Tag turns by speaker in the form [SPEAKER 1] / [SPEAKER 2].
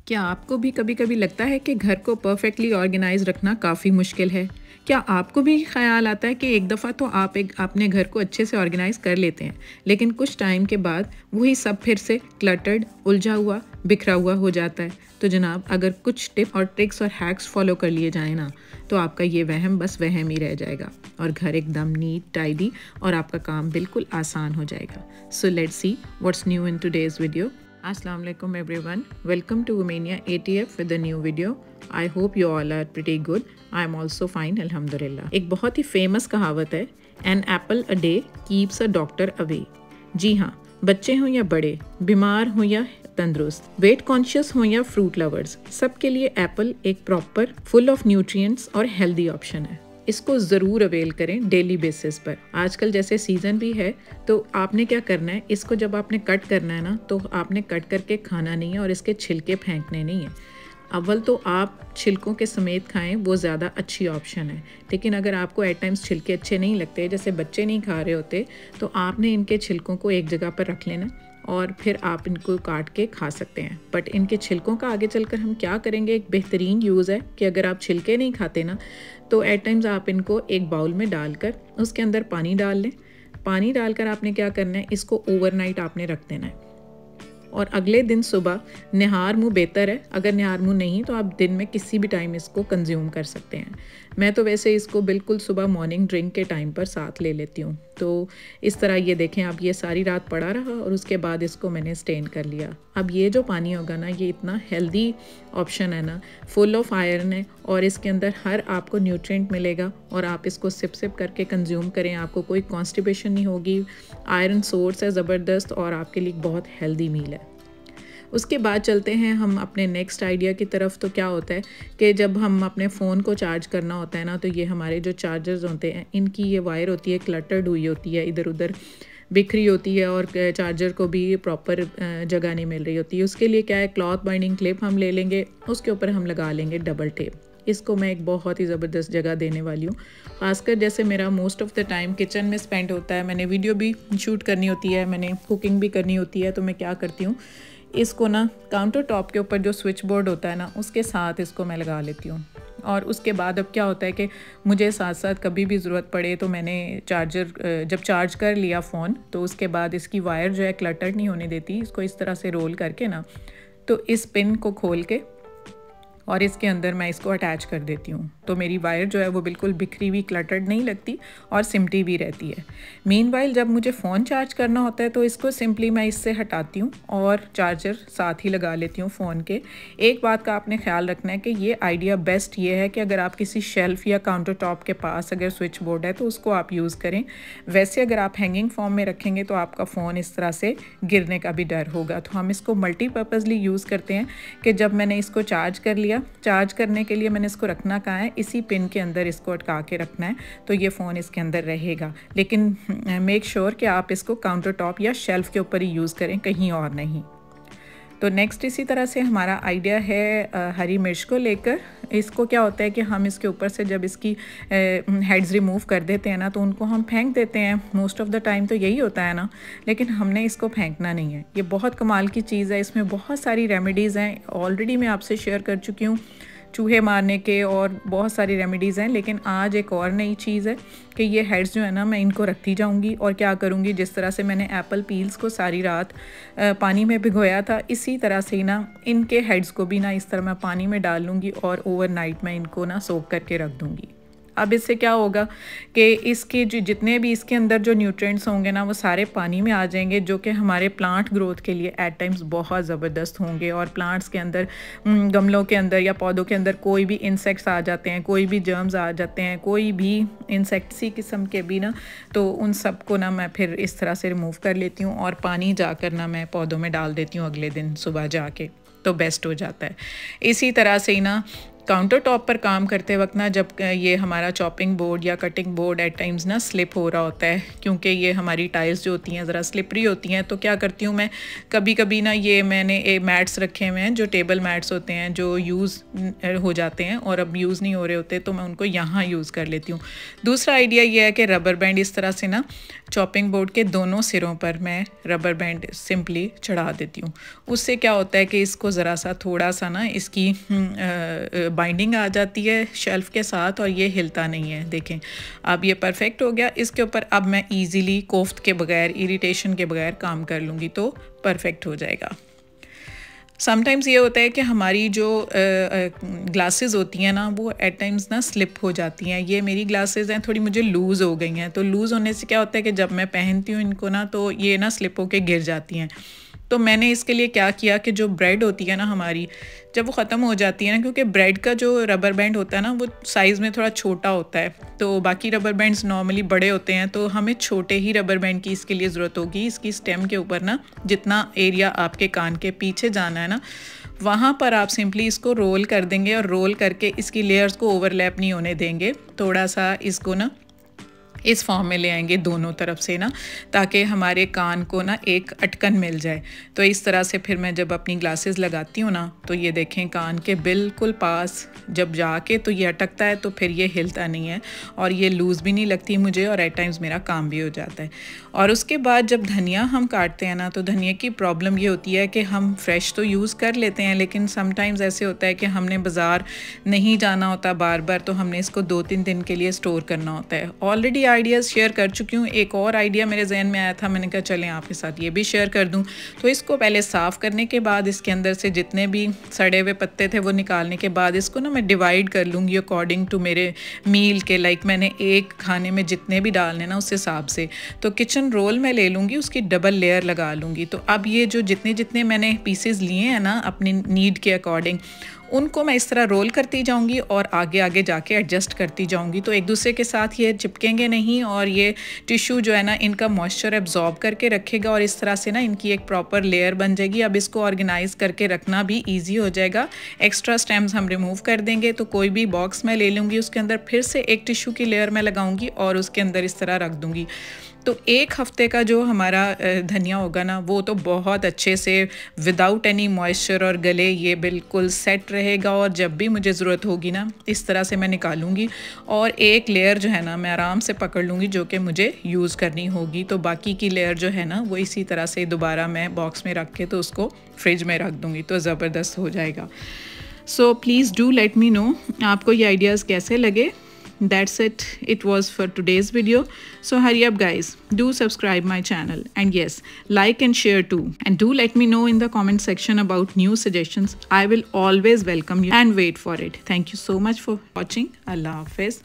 [SPEAKER 1] क्या आपको भी कभी कभी लगता है कि घर को परफेक्टली ऑर्गेनाइज रखना काफ़ी मुश्किल है? क्या आपको भी ख्याल आता है कि एक दफ़ा तो आप अपने घर को अच्छे से ऑर्गेनाइज कर लेते हैं, लेकिन कुछ टाइम के बाद वही सब फिर से क्लटर्ड, उलझा हुआ, बिखरा हुआ हो जाता है? तो जनाब, अगर कुछ टिप और ट्रिक्स और हैक्स फॉलो कर लिए जाए ना, तो आपका ये वहम बस वहम ही रह जाएगा और घर एकदम नीट, टाइडी और आपका काम बिल्कुल आसान हो जाएगा। So let's see what's new in today's video. Assalamu alaikum everyone. Welcome to Womania ATF with a new video. I hope you all are pretty good. I am also fine, alhamdulillah. एक बहुत ही famous कहावत है, An apple a day keeps a doctor away. जी हाँ, बच्चे हों या बड़े, बीमार हों या तंदुरुस्त, वेट कॉन्शियस हों या फ्रूट लवर्स, सबके लिए एप्पल एक प्रॉपर, फुल ऑफ न्यूट्रिएंट्स और हेल्दी ऑप्शन है। इसको ज़रूर अवेल करें डेली बेसिस पर। आजकल जैसे सीज़न भी है, तो आपने क्या करना है, इसको जब आपने कट करना है ना, तो आपने कट करके खाना नहीं है और इसके छिलके फेंकने नहीं है। अव्वल तो आप छिलकों के समेत खाएं, वो ज़्यादा अच्छी ऑप्शन है। लेकिन अगर आपको एट टाइम्स छिलके अच्छे नहीं लगते, जैसे बच्चे नहीं खा रहे होते, तो आपने इनके छिलकों को एक जगह पर रख लेना और फिर आप इनको काट के खा सकते हैं। बट इनके छिलकों का आगे चलकर हम क्या करेंगे, एक बेहतरीन यूज़ है कि अगर आप छिलके नहीं खाते ना, तो एट टाइम्स आप इनको एक बाउल में डालकर उसके अंदर पानी डाल लें। पानी डालकर आपने क्या करना है, इसको ओवरनाइट आपने रख देना है और अगले दिन सुबह निहार मुँह बेहतर है। अगर निहार मुँह नहीं तो आप दिन में किसी भी टाइम इसको कंज्यूम कर सकते हैं। मैं तो वैसे इसको बिल्कुल सुबह मॉर्निंग ड्रिंक के टाइम पर साथ ले लेती हूँ। तो इस तरह ये देखें, अब ये सारी रात पड़ा रहा और उसके बाद इसको मैंने स्टेन कर लिया। अब ये जो पानी होगा ना, ये इतना हेल्दी ऑप्शन है ना, फुल ऑफ आयरन है और इसके अंदर हर आपको न्यूट्रिएंट मिलेगा और आप इसको सिप सिप करके कंज्यूम करें, आपको कोई कॉन्स्टिपेशन नहीं होगी। आयरन सोर्स है ज़बरदस्त और आपके लिए बहुत हेल्दी मील है। उसके बाद चलते हैं हम अपने नेक्स्ट आइडिया की तरफ। तो क्या होता है कि जब हम अपने फ़ोन को चार्ज करना होता है ना, तो ये हमारे जो चार्जर्स होते हैं, इनकी ये वायर होती है क्लटर्ड हुई होती है, इधर उधर बिखरी होती है और चार्जर को भी प्रॉपर जगह नहीं मिल रही होती है। उसके लिए क्या है, क्लॉथ बाइंडिंग क्लिप हम ले लेंगे, उसके ऊपर हम लगा लेंगे डबल टेप। इसको मैं एक बहुत ही ज़बरदस्त जगह देने वाली हूँ। ख़ासकर जैसे मेरा most of the time kitchen में स्पेंड होता है, मैंने वीडियो भी शूट करनी होती है, मैंने कुकिंग भी करनी होती है, तो मैं क्या करती हूँ, इसको ना काउंटर टॉप के ऊपर जो स्विच बोर्ड होता है ना, उसके साथ इसको मैं लगा लेती हूँ। और उसके बाद अब क्या होता है कि मुझे साथ साथ कभी भी ज़रूरत पड़े तो मैंने चार्जर जब चार्ज कर लिया फ़ोन, तो उसके बाद इसकी वायर जो है क्लटर्ड नहीं होने देती। इसको इस तरह से रोल करके ना, तो इस पिन को खोल के और इसके अंदर मैं इसको अटैच कर देती हूँ, तो मेरी वायर जो है वो बिल्कुल बिखरी हुई, क्लटर्ड नहीं लगती और सिमटी भी रहती है। मीनवाइल जब मुझे फ़ोन चार्ज करना होता है, तो इसको सिंपली मैं इससे हटाती हूँ और चार्जर साथ ही लगा लेती हूँ फ़ोन के। एक बात का आपने ख्याल रखना है कि ये आइडिया बेस्ट ये है कि अगर आप किसी शेल्फ़ या काउंटर टॉप के पास अगर स्विच बोर्ड है तो उसको आप यूज़ करें। वैसे अगर आप हैंगिंग फॉर्म में रखेंगे तो आपका फ़ोन इस तरह से गिरने का भी डर होगा। तो हम इसको मल्टीपर्पज़ली यूज़ करते हैं कि जब मैंने इसको चार्ज कर लिया, चार्ज करने के लिए मैंने इसको रखना कहाँ है, इसी पिन के अंदर इसको अटका के रखना है, तो ये फ़ोन इसके अंदर रहेगा। लेकिन मेक श्योर कि आप इसको काउंटर टॉप या शेल्फ़ के ऊपर ही यूज़ करें, कहीं और नहीं। तो नेक्स्ट इसी तरह से हमारा आइडिया है हरी मिर्च को लेकर। इसको क्या होता है कि हम इसके ऊपर से जब इसकी हेड्स रिमूव कर देते हैं ना, तो उनको हम फेंक देते हैं। मोस्ट ऑफ़ द टाइम तो यही होता है ना, लेकिन हमने इसको फेंकना नहीं है। ये बहुत कमाल की चीज़ है, इसमें बहुत सारी रेमेडीज़ हैं, ऑलरेडी मैं आपसे शेयर कर चुकी हूँ चूहे मारने के, और बहुत सारी रेमेडीज़ हैं। लेकिन आज एक और नई चीज़ है कि ये हेड्स जो है ना, मैं इनको रखती जाऊंगी और क्या करूंगी, जिस तरह से मैंने एप्पल पील्स को सारी रात पानी में भिगोया था, इसी तरह से ना इनके हेड्स को भी ना इस तरह मैं पानी में डाल लूँगी और ओवरनाइट मैं इनको ना सोक करके रख दूँगी। अब इससे क्या होगा कि इसके जो जितने भी इसके अंदर जो न्यूट्रिएंट्स होंगे ना, वो सारे पानी में आ जाएंगे, जो कि हमारे प्लांट ग्रोथ के लिए एट टाइम्स बहुत ज़बरदस्त होंगे। और प्लांट्स के अंदर, गमलों के अंदर या पौधों के अंदर कोई भी इंसेक्ट्स आ जाते हैं, कोई भी जर्म्स आ जाते हैं, कोई भी इंसेक्ट्सी किस्म के भी ना, तो उन सब को ना मैं फिर इस तरह से रिमूव कर लेती हूँ और पानी जाकर ना मैं पौधों में डाल देती हूँ अगले दिन सुबह जाके, तो बेस्ट हो जाता है। इसी तरह से ही ना काउंटर टॉप पर काम करते वक्त ना जब ये हमारा चॉपिंग बोर्ड या कटिंग बोर्ड एट टाइम्स ना स्लिप हो रहा होता है, क्योंकि ये हमारी टाइल्स जो होती हैं ज़रा स्लिपरी होती हैं, तो क्या करती हूँ मैं कभी कभी ना ये मैंने मैट्स रखे हुए हैं जो टेबल मैट्स होते हैं जो यूज़ हो जाते हैं और अब यूज़ नहीं हो रहे होते, तो मैं उनको यहाँ यूज़ कर लेती हूँ। दूसरा आइडिया ये है कि रबर बैंड इस तरह से ना चॉपिंग बोर्ड के दोनों सिरों पर मैं रबर बैंड सिंपली चढ़ा देती हूँ। उससे क्या होता है कि इसको ज़रा सा थोड़ा सा ना इसकी बाइंडिंग आ जाती है शेल्फ़ के साथ और ये हिलता नहीं है। देखें अब ये परफेक्ट हो गया। इसके ऊपर अब मैं इजीली कोफ्त के बगैर, इरिटेशन के बगैर काम कर लूँगी तो परफेक्ट हो जाएगा। समटाइम्स ये होता है कि हमारी जो ग्लासेस होती हैं ना वो एट टाइम्स ना स्लिप हो जाती हैं। ये मेरी ग्लासेस हैं, थोड़ी मुझे लूज़ हो गई हैं, तो लूज़ होने से क्या होता है कि जब मैं पहनती हूँ इनको ना तो ये ना स्लिप होके गिर जाती हैं। तो मैंने इसके लिए क्या किया कि जो ब्रेड होती है ना हमारी, जब वो ख़त्म हो जाती है ना, क्योंकि ब्रेड का जो रबर बैंड होता है ना वो साइज़ में थोड़ा छोटा होता है, तो बाकी रबर बैंड्स नॉर्मली बड़े होते हैं, तो हमें छोटे ही रबर बैंड की इसके लिए ज़रूरत होगी। इसकी स्टेम के ऊपर ना जितना एरिया आपके कान के पीछे जाना है ना वहाँ पर आप सिंपली इसको रोल कर देंगे और रोल करके इसकी लेयर्स को ओवरलैप नहीं होने देंगे। थोड़ा सा इसको ना इस फॉर्म में ले आएंगे दोनों तरफ से ना, ताकि हमारे कान को ना एक अटकन मिल जाए। तो इस तरह से फिर मैं जब अपनी ग्लासेस लगाती हूँ ना तो ये देखें कान के बिल्कुल पास जब जाके तो ये अटकता है, तो फिर ये हिलता नहीं है और ये लूज़ भी नहीं लगती मुझे और एट टाइम्स मेरा काम भी हो जाता है। और उसके बाद जब धनिया हम काटते हैं ना तो धनिया की प्रॉब्लम ये होती है कि हम फ्रेश तो यूज़ कर लेते हैं, लेकिन समटाइम्स ऐसे होता है कि हमने बाज़ार नहीं जाना होता बार बार, तो हमने इसको 2-3 दिन के लिए स्टोर करना होता है। ऑलरेडी आइडियाज़ शेयर कर चुकी हूँ। एक और आइडिया मेरे जहन में आया था, मैंने कहा चलें आपके साथ ये भी शेयर कर दूँ। तो इसको पहले साफ़ करने के बाद इसके अंदर से जितने भी सड़े हुए पत्ते थे वो निकालने के बाद इसको ना मैं डिवाइड कर लूँगी अकॉर्डिंग टू मेरे मील के, लाइक मैंने एक खाने में जितने भी डालने ना उस हिसाब से। तो किचन रोल में ले लूँगी, उसकी डबल लेयर लगा लूँगी। तो अब ये जो जितने मैंने पीसेस लिए हैं ना अपनी नीड के अकॉर्डिंग, उनको मैं इस तरह रोल करती जाऊंगी और आगे आगे जाके एडजस्ट करती जाऊंगी, तो एक दूसरे के साथ ये चिपकेंगे नहीं और ये टिश्यू जो है ना इनका मॉइस्चर एब्जॉर्ब करके रखेगा और इस तरह से ना इनकी एक प्रॉपर लेयर बन जाएगी। अब इसको ऑर्गेनाइज करके रखना भी ईजी हो जाएगा। एक्स्ट्रा स्टेम्स हम रिमूव कर देंगे। तो कोई भी बॉक्स मैं ले लूँगी, उसके अंदर फिर से एक टिश्यू की लेयर मैं लगाऊंगी और उसके अंदर इस तरह रख दूँगी। तो एक हफ़्ते का जो हमारा धनिया होगा ना वो तो बहुत अच्छे से विदाउट एनी मॉइस्चर और गले ये बिल्कुल सेट रहेगा। और जब भी मुझे ज़रूरत होगी ना इस तरह से मैं निकालूंगी और एक लेयर जो है ना मैं आराम से पकड़ लूँगी जो कि मुझे यूज़ करनी होगी। तो बाकी की लेयर जो है ना वो इसी तरह से दोबारा मैं बॉक्स में रख के तो उसको फ्रिज में रख दूँगी, तो ज़बरदस्त हो जाएगा। So please do let me know आपको ये आइडियाज़ कैसे लगे। That's it. It was for today's video. So hurry up guys. Do subscribe my channel. And yes, like and share too. And do let me know in the comment section about new suggestions. I will always welcome you and wait for it. Thank you so much for watching. Allah Hafiz.